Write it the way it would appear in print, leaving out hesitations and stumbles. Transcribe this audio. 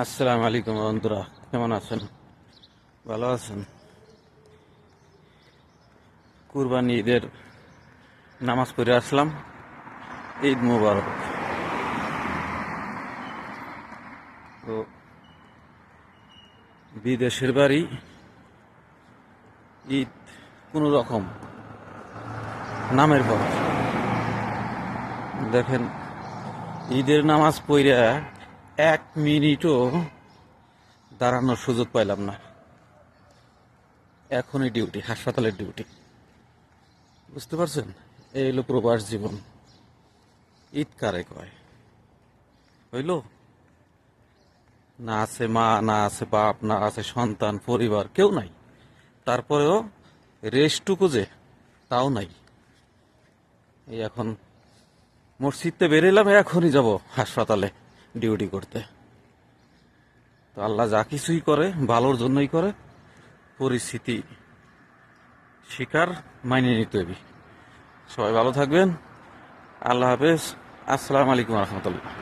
আসসালামু আলাইকুম বন্ধুরা, কেমন আছেন? ভালো আছেন? কুরবানি ঈদের নামাজ পড়ে আসলাম। ঈদ মুবারক। তো বিদেশের বাড়ি, ঈদ কোনো রকম নামের পর। দেখেন, ঈদের নামাজ পড়ে 1 মিনিটও দাঁড়ানোর সুযোগ পাইলাম না। এখনই ডিউটি, হাসপাতালের ডিউটি। বুঝতে পারছেন? এই হলো প্রবাস জীবন। ঈদ কারে কয়? হইল? না আছে মা, না আছে বাপ, না আছে সন্তান, পরিবার, কেউ নাই। তারপরেও রেস্টটুকু যে, তাও নাই। এই এখন মসজিদতে বেরোলাম, এখনই যাব হাসপাতালে ডিউটি করতে। তো আল্লাহ যা কিছুই করে ভালোর জন্যই করে। পরিস্থিতি শিকার মাইনে নিতে হবে। সবাই ভালো থাকবেন। আল্লাহ হাফেজ। আসসালামু আলাইকুম রহমতুল্লাহ।